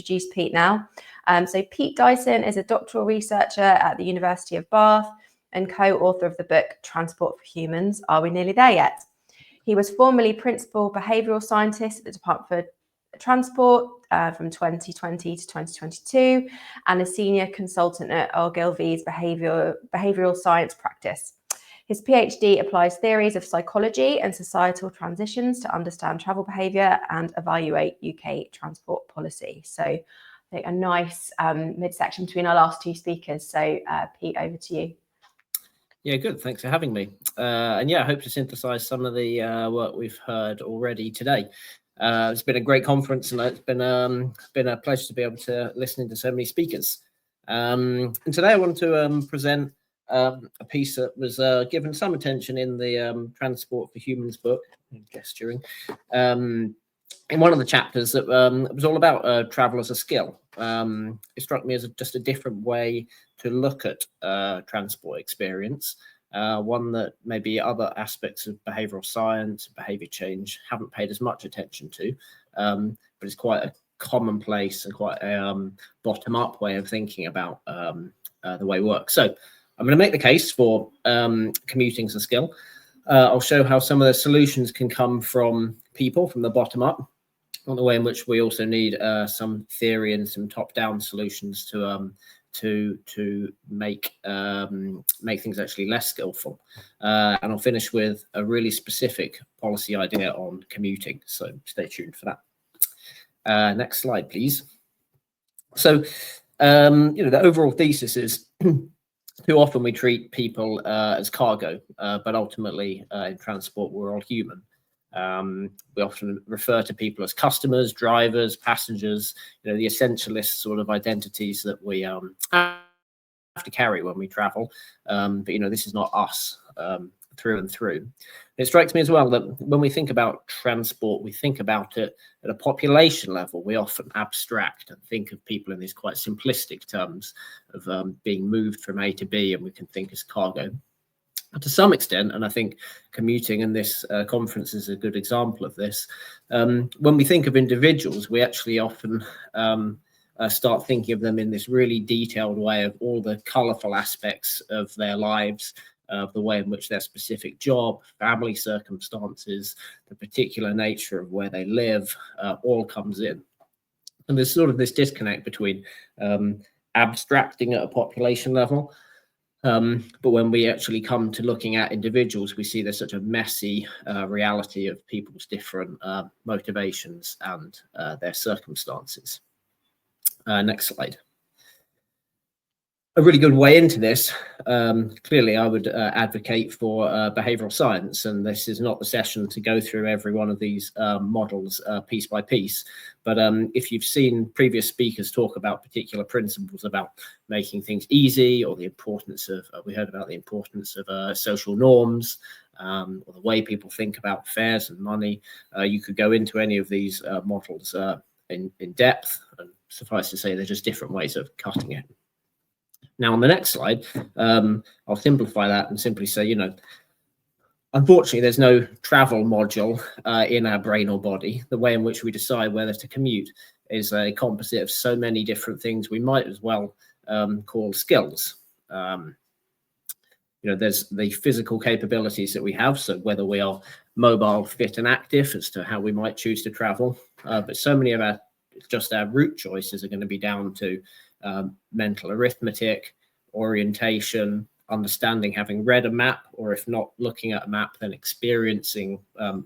introduce Pete now. So Pete Dyson is a doctoral researcher at the University of Bath and co-author of the book Transport for Humans, Are We Nearly There Yet? He was formerly principal behavioural scientist at the Department for Transport from 2020 to 2022 and a senior consultant at Ogilvy's behavioural science practice. His PhD applies theories of psychology and societal transitions to understand travel behaviour and evaluate UK transport policy. So I think a nice midsection between our last two speakers. So Pete, over to you. Yeah, good. Thanks for having me. And yeah, I hope to synthesize some of the work we've heard already today. It's been a great conference, and it's been a pleasure to be able to listen to so many speakers. And today I want to present a piece that was given some attention in the Transport for Humans book, gesturing, in one of the chapters that was all about travel as a skill. It struck me as just a different way to look at transport experience, one that maybe other aspects of behavioural science, behaviour change haven't paid as much attention to, but it's quite a commonplace and quite a bottom-up way of thinking about the way it works. So I'm going to make the case for commuting as a skill. I'll show how some of the solutions can come from people, from the bottom up, on the way in which we also need some theory and some top-down solutions to make things actually less skillful. And I'll finish with a really specific policy idea on commuting. So stay tuned for that. Next slide, please. So the overall thesis is too often we treat people as cargo, but ultimately in transport we're all human. We often refer to people as customers, drivers, passengers, the essentialist sort of identities that we have to carry when we travel. But this is not us through and through. It strikes me as well that when we think about transport, we think about it at a population level. We often abstract and think of people in these quite simplistic terms of being moved from A to B, and we can think as cargo. But to some extent, and I think commuting in this conference is a good example of this, when we think of individuals, we actually often start thinking of them in this really detailed way of all the colourful aspects of their lives, of the way in which their specific job, family circumstances, the particular nature of where they live, all comes in. And there's sort of this disconnect between abstracting at a population level, but when we actually come to looking at individuals, we see there's such a messy reality of people's different motivations and their circumstances. Next slide. A really good way into this, clearly I would advocate for behavioural science, and this is not the session to go through every one of these models piece by piece, but if you've seen previous speakers talk about particular principles about making things easy, or the importance of, we heard about the importance of social norms, or the way people think about fares and money, you could go into any of these models in depth, and suffice to say they're just different ways of cutting it. Now, on the next slide, I'll simplify that and simply say, unfortunately, there's no travel module in our brain or body. The way in which we decide whether to commute is a composite of so many different things we might as well call skills. There's the physical capabilities that we have, so whether we are mobile, fit and active as to how we might choose to travel, but so many of our route choices are going to be down to mental arithmetic, orientation, understanding, having read a map, or if not looking at a map, then experiencing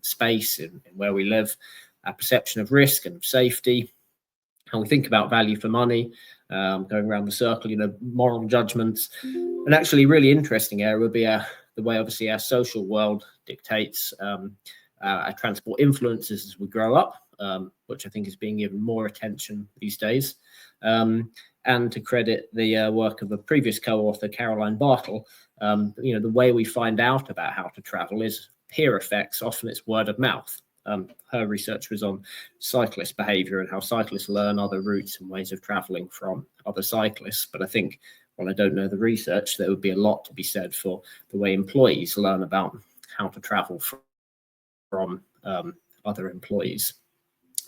space in where we live, our perception of risk and safety, how we think about value for money, going around the circle, moral judgments. And actually really interesting area would be the way obviously our social world dictates our transport influences as we grow up, which I think is being given more attention these days. And to credit the work of a previous co-author, Caroline Bartle, the way we find out about how to travel is peer effects. Often it's word of mouth. Her research was on cyclist behaviour and how cyclists learn other routes and ways of travelling from other cyclists. But I think, while I don't know the research, there would be a lot to be said for the way employees learn about how to travel from other employees.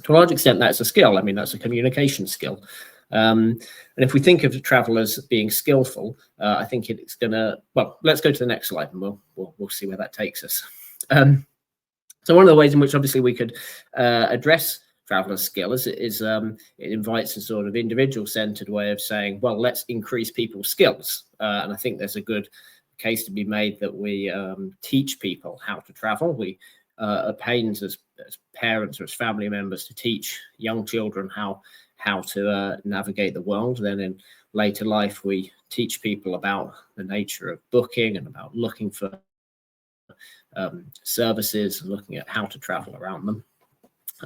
To a large extent, that's a skill. I mean, that's a communication skill. And if we think of travel as being skillful, I think it's going to, well, let's go to the next slide and we'll see where that takes us. So one of the ways in which obviously we could address traveler's skill is it invites a sort of individual-centered way of saying, well, let's increase people's skills. And I think there's a good case to be made that we teach people how to travel. We are pains as parents or as family members to teach young children how to navigate the world. Then in later life, we teach people about the nature of booking and about looking for services and looking at how to travel around them.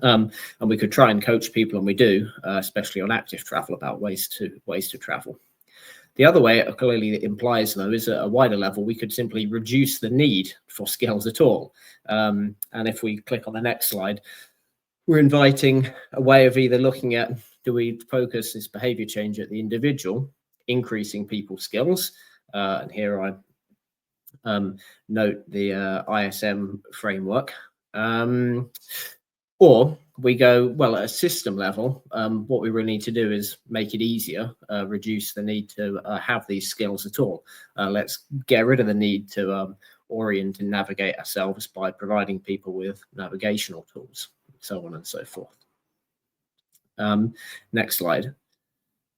And we could try and coach people, and we do, especially on active travel, about ways to travel. The other way it clearly implies, though, is at a wider level, we could simply reduce the need for skills at all. And if we click on the next slide, we're inviting a way of either looking at, do we focus this behavior change at the individual, increasing people's skills? And here I note the ISM framework. Or we go, well, at a system level, what we really need to do is make it easier, reduce the need to have these skills at all. Let's get rid of the need to orient and navigate ourselves by providing people with navigational tools, so on and so forth. Next slide.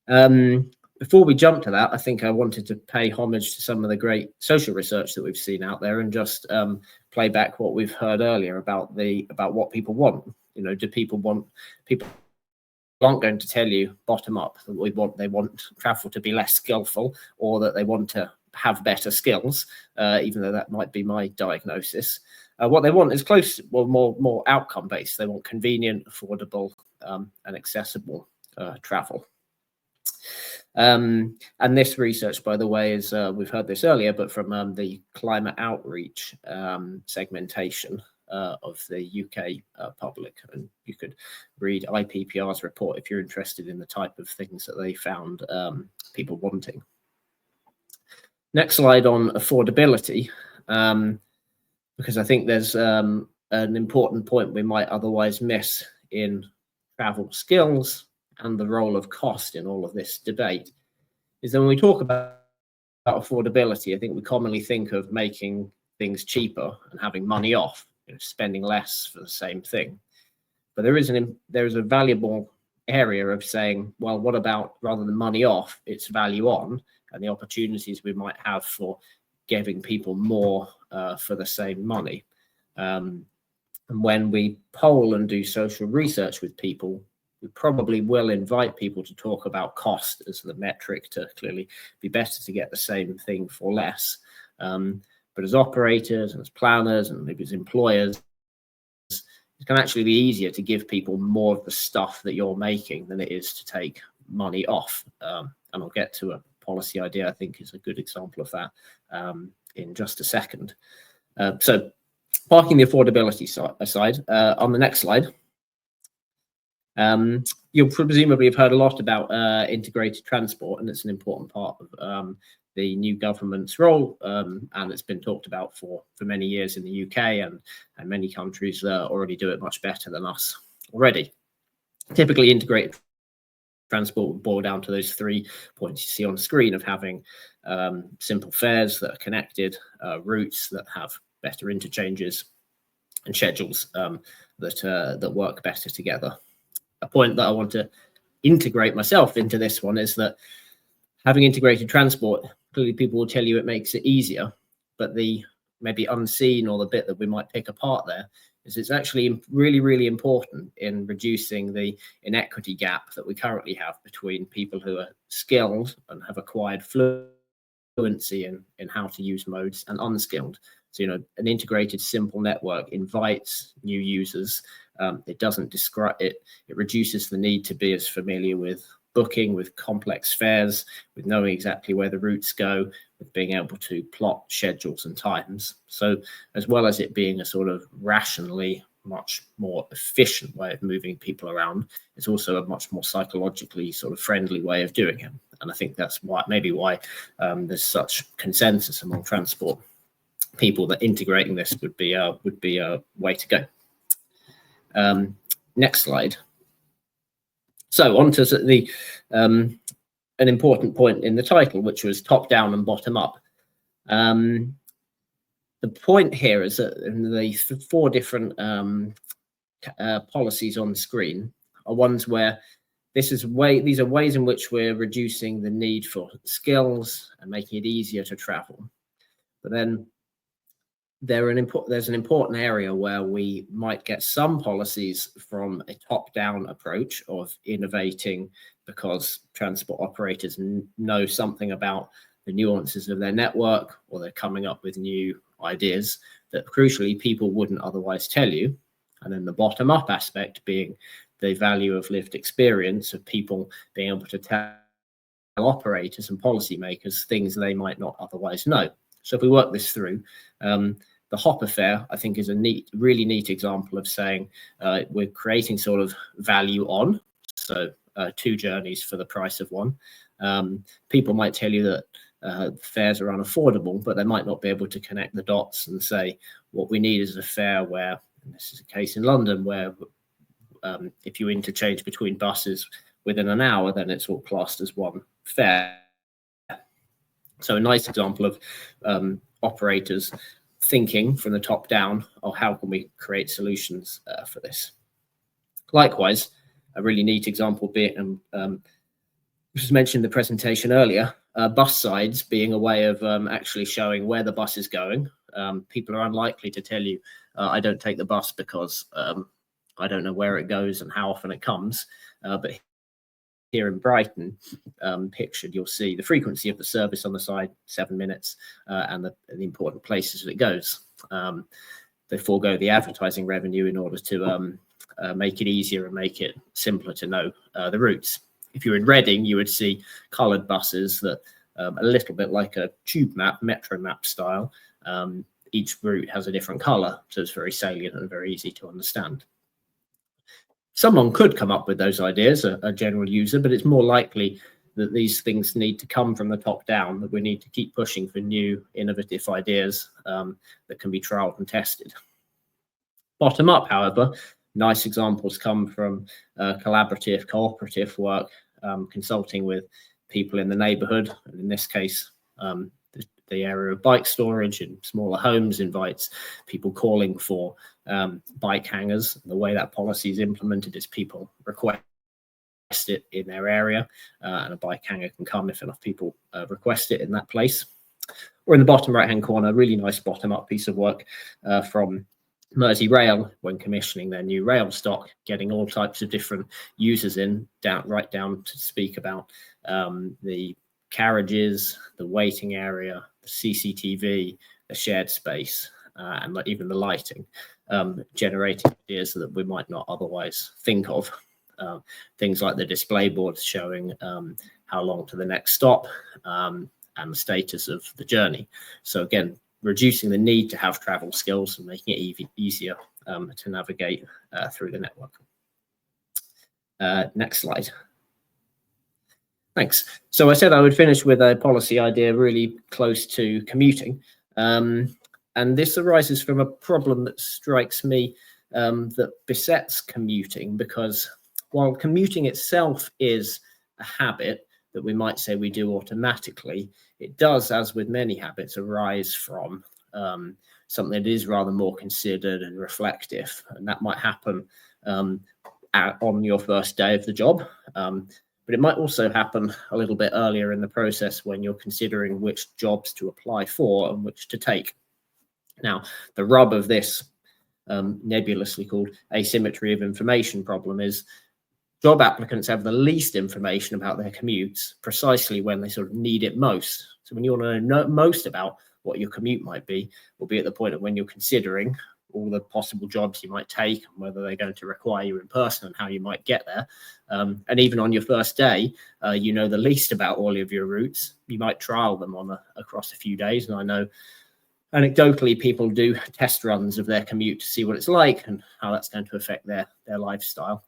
Before we jump to that, I think I wanted to pay homage to some of the great social research that we've seen out there and just play back what we've heard earlier about what people want. You know, do people aren't going to tell you bottom up that they want travel to be less skillful or that they want to have better skills, even though that might be my diagnosis. What they want is more outcome based. They want convenient, affordable, and accessible travel. And this research, by the way, is we've heard this earlier, but from the climate outreach segmentation of the UK public. And you could read IPPR's report if you're interested in the type of things that they found people wanting. Next slide on affordability, because I think there's an important point we might otherwise miss in travel skills and the role of cost in all of this debate, is that when we talk about affordability, I think we commonly think of making things cheaper and having money off, spending less for the same thing. But there is a valuable area of saying, well, what about, rather than money off, it's value on, and the opportunities we might have for giving people more for the same money. And when we poll and do social research with people, we probably will invite people to talk about cost as the metric to clearly be better to get the same thing for less. But as operators and as planners and maybe as employers, it can actually be easier to give people more of the stuff that you're making than it is to take money off. And I'll get to a policy idea I think is a good example of that in just a second. So parking the affordability aside, on the next slide, you'll presumably have heard a lot about integrated transport, and it's an important part of the new government's role, and it's been talked about for many years in the UK, and many countries already do it much better than us already. Typically, integrated transport would boil down to those 3 points you see on screen of having simple fares that are connected, routes that have better interchanges, and schedules that work better together. A point that I want to integrate myself into this one is that having integrated transport, clearly people will tell you it makes it easier, but the maybe unseen or the bit that we might pick apart there is it's actually really, really important in reducing the inequity gap that we currently have between people who are skilled and have acquired fluency in how to use modes and unskilled. So, an integrated simple network invites new users. It doesn't describe it. It reduces the need to be as familiar with booking, with complex fares, with knowing exactly where the routes go, with being able to plot schedules and times. So as well as it being a sort of rationally much more efficient way of moving people around, it's also a much more psychologically sort of friendly way of doing it. And I think that's why there's such consensus among transport people that integrating this would be a way to go. Next slide. So on to the an important point in the title, which was top down and bottom up. The point here is that the 4 different policies on the screen are ones where these are ways in which we're reducing the need for skills and making it easier to travel. But then there's an important area where we might get some policies from a top-down approach of innovating because transport operators know something about the nuances of their network, or they're coming up with new ideas that crucially people wouldn't otherwise tell you. And then the bottom-up aspect being the value of lived experience of people being able to tell operators and policymakers things they might not otherwise know. So if we work this through, the Hopper fare, I think, is a really neat example of saying we're creating sort of value on, so 2 journeys for the price of 1. People might tell you that fares are unaffordable, but they might not be able to connect the dots and say what we need is a fare where, and this is a case in London, where if you interchange between buses within an hour, then it's all classed as 1 fare. So a nice example of operators thinking from the top down, oh, how can we create solutions for this? Likewise, a really neat example being, which was mentioned in the presentation earlier, bus sides being a way of actually showing where the bus is going. People are unlikely to tell you, I don't take the bus because I don't know where it goes and how often it comes. But here in Brighton, pictured, you'll see the frequency of the service on the side, 7 minutes, and the important places that it goes. They forego the advertising revenue in order to make it easier and make it simpler to know the routes. If you're in Reading, you would see coloured buses that a little bit like a tube map, metro map style. Each route has a different colour, so it's very salient and very easy to understand. Someone could come up with those ideas, a general user, but it's more likely that these things need to come from the top down, that we need to keep pushing for new innovative ideas that can be trialed and tested. Bottom up, however, nice examples come from collaborative, cooperative work, consulting with people in the neighbourhood, and in this case, the area of bike storage in smaller homes invites people calling for bike hangers. The way that policy is implemented is people request it in their area, and a bike hanger can come if enough people request it in that place. Or in the bottom right-hand corner, really nice bottom-up piece of work from Merseyrail when commissioning their new rail stock, getting all types of different users in, right down to speak about the carriages, the waiting area, the CCTV, the shared space, and even the lighting, generating ideas that we might not otherwise think of. Things like the display boards showing how long to the next stop and the status of the journey. So again, reducing the need to have travel skills and making it easier to navigate through the network. Next slide. Thanks. So I said I would finish with a policy idea really close to commuting. And this arises from a problem that strikes me that besets commuting, because while commuting itself is a habit that we might say we do automatically, it does, as with many habits, arise from something that is rather more considered and reflective. And that might happen on your first day of the job. But it might also happen a little bit earlier in the process when you're considering which jobs to apply for and which to take. Now, the rub of this nebulously called asymmetry of information problem is job applicants have the least information about their commutes precisely when they sort of need it most. So when you want to know most about what your commute might be, will be at the point of when you're considering all the possible jobs you might take, and whether they're going to require you in person and how you might get there. And even on your first day, you know the least about all of your routes. You might trial them on across a few days. And I know anecdotally people do test runs of their commute to see what it's like and how that's going to affect their lifestyle.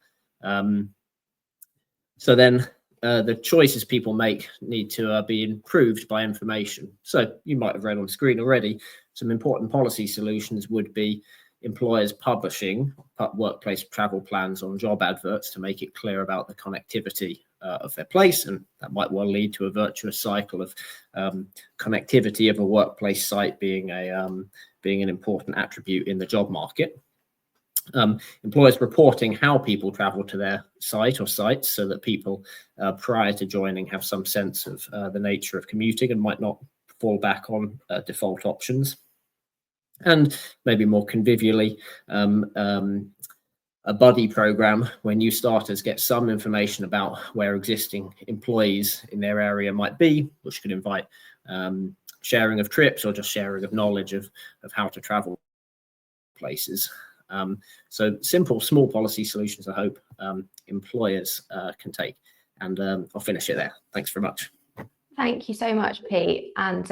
So then the choices people make need to be improved by information. So you might have read on screen already, some important policy solutions would be employers publishing workplace travel plans on job adverts to make it clear about the connectivity of their place, and that might well lead to a virtuous cycle of connectivity of a workplace site being an important attribute in the job market. Employers reporting how people travel to their site or sites so that people prior to joining have some sense of the nature of commuting and might not fall back on default options. And maybe more convivially, a buddy program where new starters get some information about where existing employees in their area might be, which could invite sharing of trips or just sharing of knowledge of how to travel places. So simple, small policy solutions, I hope employers can take. And I'll finish it there. Thanks very much. Thank you so much, Pete. And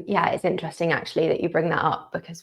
yeah, it's interesting actually that you bring that up, because